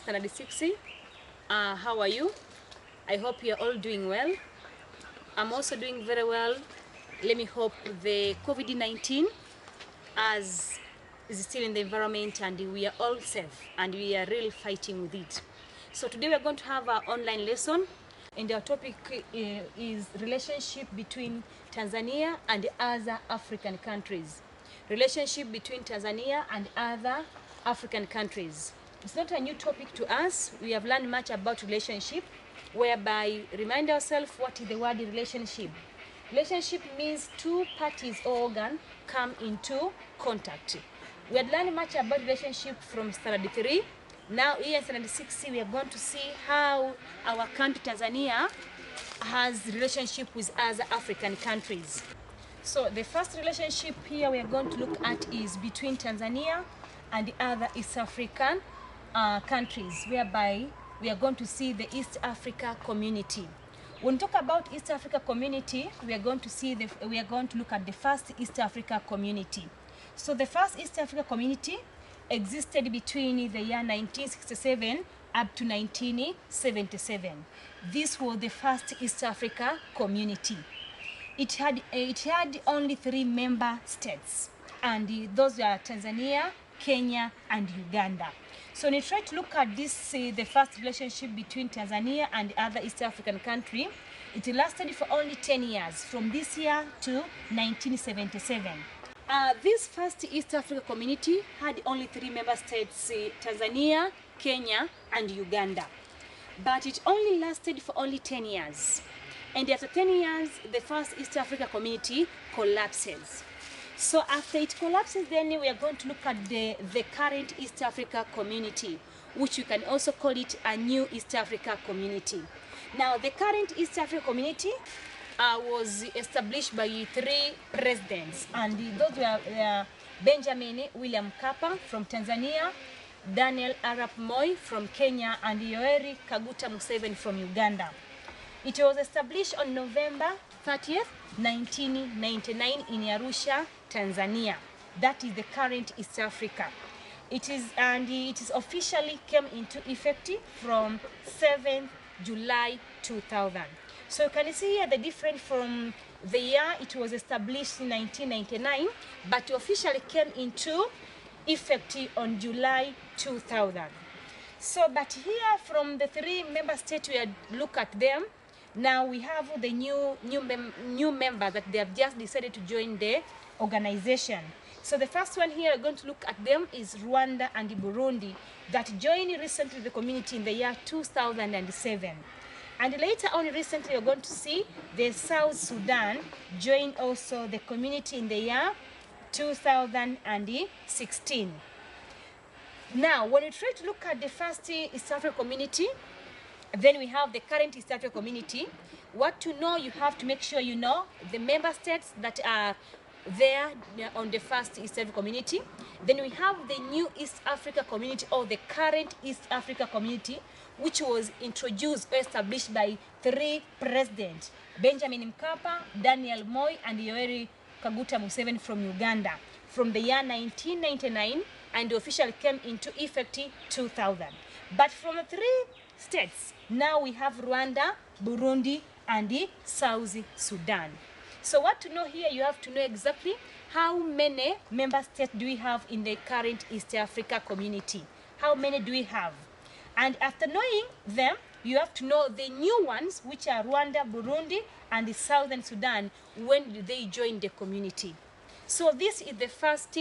Standard 6. How are you? I hope you're all doing well. I'm also doing very well. Let me hope the COVID-19 as is still in the environment and we are all safe and we are really fighting with it. So today we are going to have our online lesson and our topic is relationship between Tanzania and other African countries. Relationship between Tanzania and other African countries. It's not a new topic to us. We have learned much about relationship, whereby remind ourselves what is the word relationship. Relationship means two parties or organ come into contact. We had learned much about relationship from Standard 3. Now here in Standard 6 we are going to see how our country Tanzania has relationship with other African countries. So the first relationship here we are going to look at is between Tanzania and the other East African countries, whereby we are going to see the East Africa community. When we talk about East Africa community, we are going to look at the first East Africa community. So the first East Africa community existed between the year 1967 up to 1977. This was the first East Africa community. It had only 3 member states, and those are Tanzania, Kenya, and Uganda. So when you try to look at this, the first relationship between Tanzania and other East African country, it lasted for only 10 years, from this year to 1977. This first East Africa community had only 3 member states, Tanzania, Kenya, and Uganda. But it only lasted for only 10 years. And after 10 years, the first East Africa community collapses. So after it collapses, then we are going to look at the current East Africa community, which you can also call it a new East Africa community. Now, the current East Africa community was established by 3 presidents, and those were Benjamin William Mkapa from Tanzania, Daniel Arap Moi from Kenya, and Yoweri Kaguta Museveni from Uganda. It was established on November 30th, 1999 in Arusha, Tanzania. That is the current East Africa. It is officially came into effect from 7th July 2000. So you can see here the difference from the year it was established in 1999, but officially came into effect on July 2000. So, but here from the 3 member states, we look at them. Now we have the new members that they have just decided to join the organization. So the first one here we're going to look at them is Rwanda and Burundi, that joined recently the community in the year 2007. And later on recently you're going to see the South Sudan join also the community in the year 2016. Now when you try to look at the first East Africa community, then we have the current East Africa community. What to know, you have to make sure you know the member states that are there on the first East Africa community. Then we have the new East Africa community, or the current East Africa community, which was introduced or established by 3 presidents, Benjamin Mkapa, Daniel Moi, and Yoweri Kaguta Museveni from Uganda, from the year 1999, and officially came into effect 2000. But from the 3 states, now we have Rwanda, Burundi, and the South Sudan. So what to know here, you have to know exactly how many member states do we have in the current East Africa community. How many do we have? And after knowing them, you have to know the new ones, which are Rwanda, Burundi, and the Southern Sudan. When do they join the community? So this is the first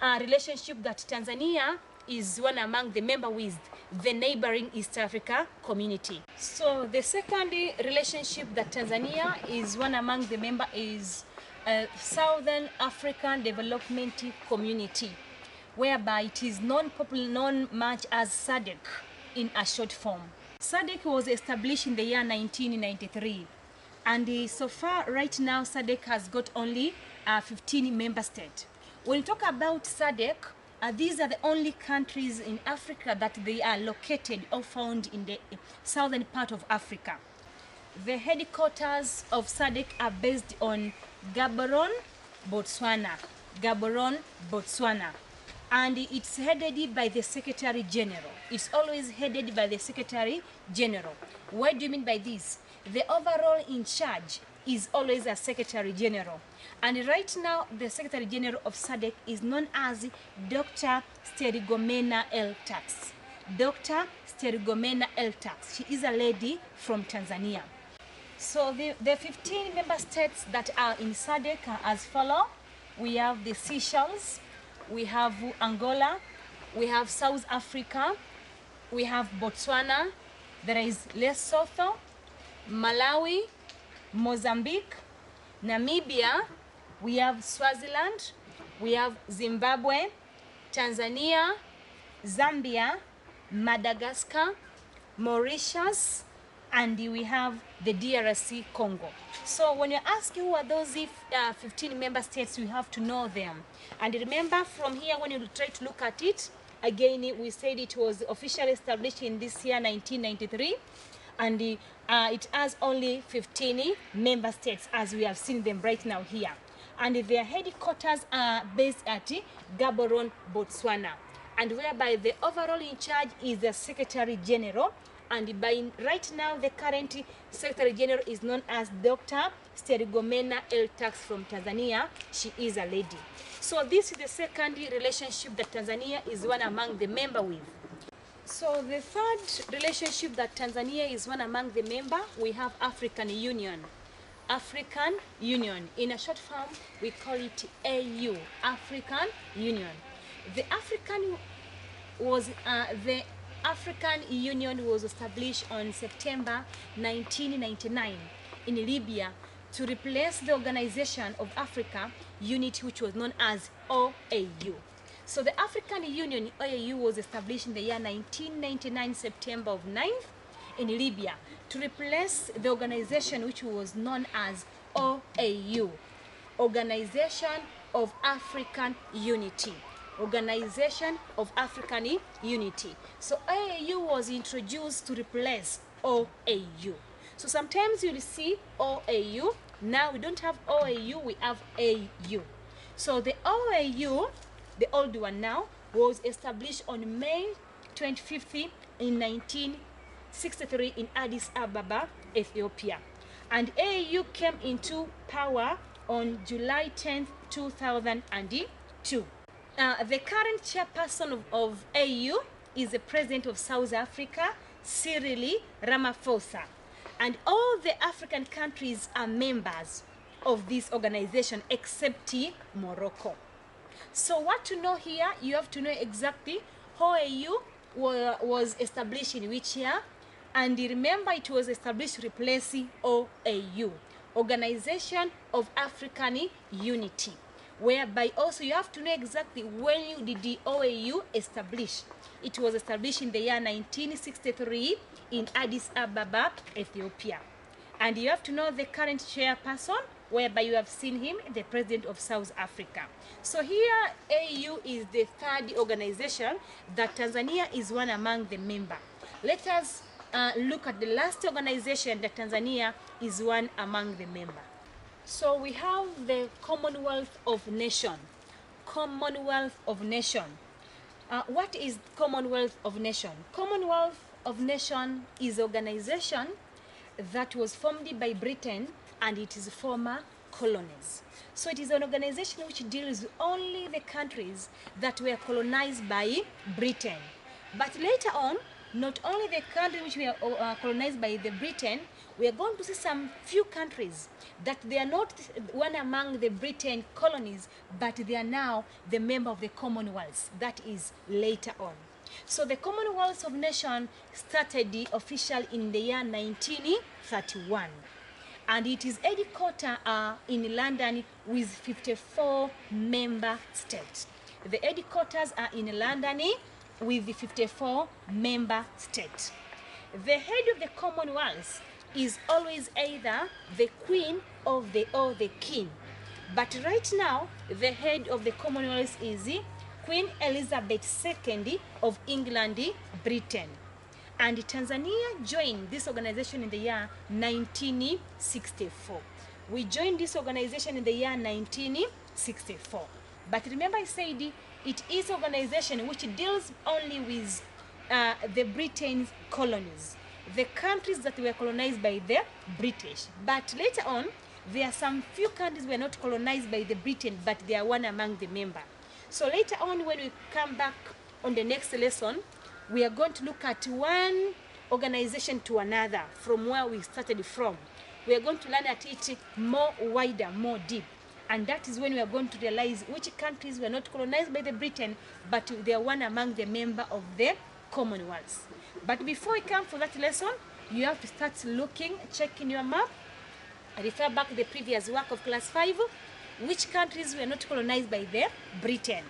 relationship that Tanzania is one among the member with the neighboring East Africa community. So the second relationship that Tanzania is one among the member is Southern African Development Community, whereby it is known much as SADC in a short form. SADC was established in the year 1993, and so far right now SADC has got only 15 member states. When you talk about SADC, these are the only countries in Africa that they are located or found in the southern part of Africa. The headquarters of SADC are based on Gaborone, Botswana. Gaborone, Botswana. and it's headed by the Secretary General. It's always headed by the Secretary General. What do you mean by this? The overall in charge is always a Secretary General. And right now, the Secretary General of SADC is known as Dr. Stergomena Eltax. Dr. Stergomena Eltax. She is a lady from Tanzania. So the 15 member states that are in SADC are as follow. We have the Seychelles, we have Angola, we have South Africa, we have Botswana, there is Lesotho, Malawi, Mozambique, Namibia, we have Swaziland, we have Zimbabwe, Tanzania, Zambia, Madagascar, Mauritius, and we have the DRC Congo. So when you ask who are those 15 member states, you have to know them. And remember from here, when you try to look at it, again, we said it was officially established in this year, 1993. And it has only 15 member states, as we have seen them right now here. And their headquarters are based at Gaborone, Botswana. And whereby the overall in charge is the Secretary General. And by right now, the current Secretary General is known as Dr. Stergomena Eltax from Tanzania. She is a lady. So this is the second relationship that Tanzania is one among the member with. So the third relationship that Tanzania is one among the member, we have African Union. African Union. In a short form, we call it AU, African Union. The African Union was established on September 1999 in Libya to replace the Organization of Africa unit, which was known as OAU. So the African Union, OAU, was established in the year 1999, September of 9th, in Libya to replace the organization which was known as OAU, Organization of African Unity. Organization of African Unity. So OAU was introduced to replace OAU. So sometimes you'll see OAU. Now we don't have OAU, we have AU. So the OAU, the old one now, was established on May 25th in 1963 in Addis Ababa, Ethiopia. And AAU came into power on July 10th, 2002. The current chairperson of AU is the president of South Africa, Cyril Ramaphosa. And all the African countries are members of this organization except Morocco. So what to know here, you have to know exactly how AU was established in which year. And remember, it was established to replace OAU, Organization of African Unity. Whereby also you have to know exactly when you did the OAU establish. It was established in the year 1963 in Addis Ababa, Ethiopia. And you have to know the current chairperson, whereby you have seen him, the president of South Africa. So here, AU is the third organization that Tanzania is one among the member. Let us look at the last organization that Tanzania is one among the member. So we have the Commonwealth of Nations. Commonwealth of Nations. What is Commonwealth of Nations? Commonwealth of Nations is an organization that was formed by Britain and it is former colonies. So it is an organization which deals with only the countries that were colonized by Britain. But later on, not only the countries which were colonized by the Britain, we are going to see some few countries that they are not one among the Britain colonies, but they are now the member of the Commonwealth. That is later on. So the Commonwealth of Nations started official in the year 1931. And it is headquartered in London with 54 member states. The headquarters are in London with the 54 member states. The head of the Commonwealth is always either the Queen or the King. But right now, the head of the Commonwealth is Queen Elizabeth II of England, Britain. And Tanzania joined this organization in the year 1964. We joined this organization in the year 1964. But remember I said it is an organization which deals only with the Britain's colonies, the countries that were colonized by the British. But later on, there are some few countries were not colonized by the Britain, but they are one among the member. So later on, when we come back on the next lesson, we are going to look at one organization to another from where we started from. We are going to learn at it more wider, more deep. And that is when we are going to realize which countries were not colonized by the Britain, but they are one among the member of the Commonwealth. But before we come for that lesson, you have to start looking, checking your map, refer back to the previous work of class 5, which countries were not colonized by the Britain.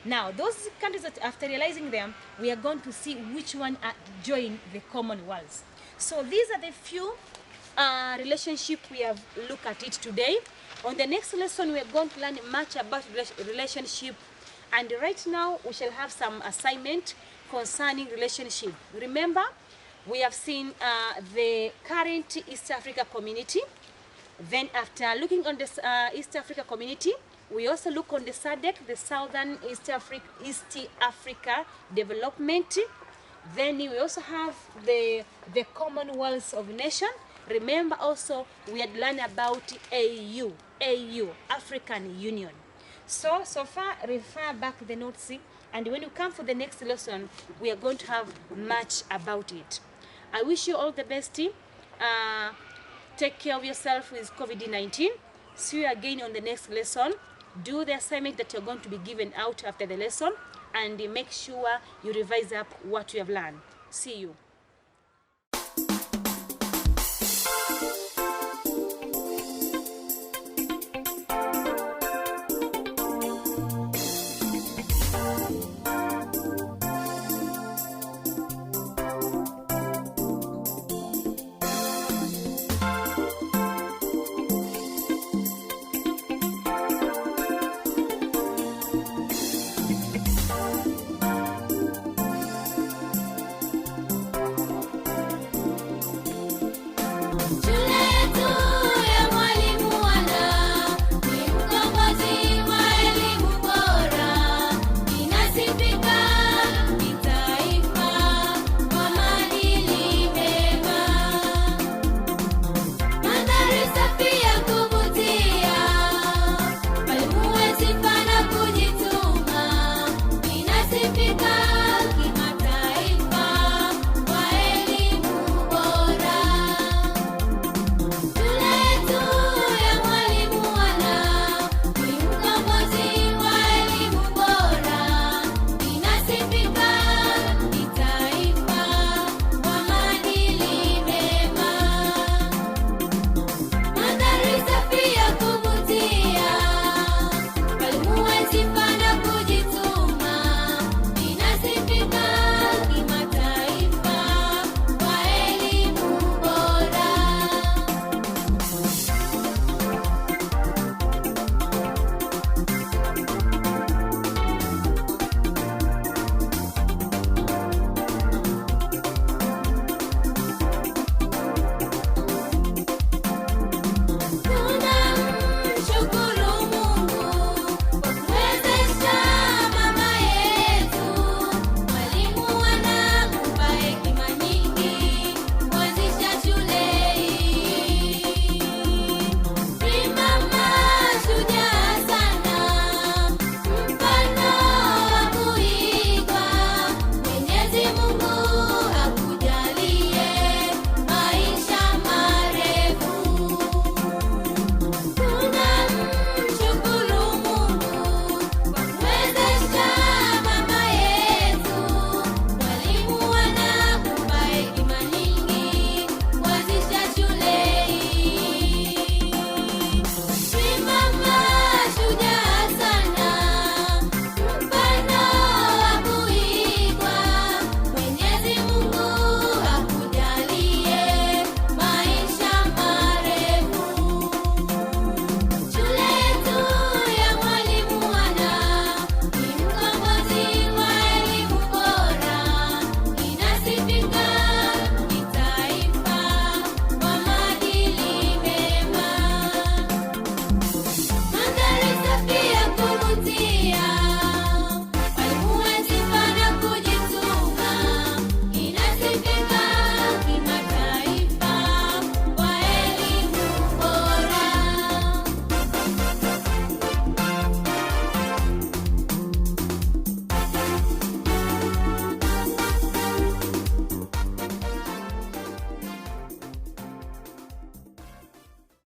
Now, those countries that after realizing them, we are going to see which one join the Commonwealth. So these are the few relationship we have looked at it today. On the next lesson, we are going to learn much about relationship. And right now, we shall have some assignment concerning relationship. Remember, we have seen the current East Africa community. Then after looking on this East Africa community, we also look on the SADC, the Southern East Africa Development. Then we also have the Commonwealth of Nations. Remember also we had learned about AU, African Union. So far refer back the notes, and when you come for the next lesson, we are going to have much about it. I wish you all the best. Take care of yourself with COVID-19. See you again on the next lesson. Do the assignment that you're going to be given out after the lesson, and make sure you revise up what you have learned. See you.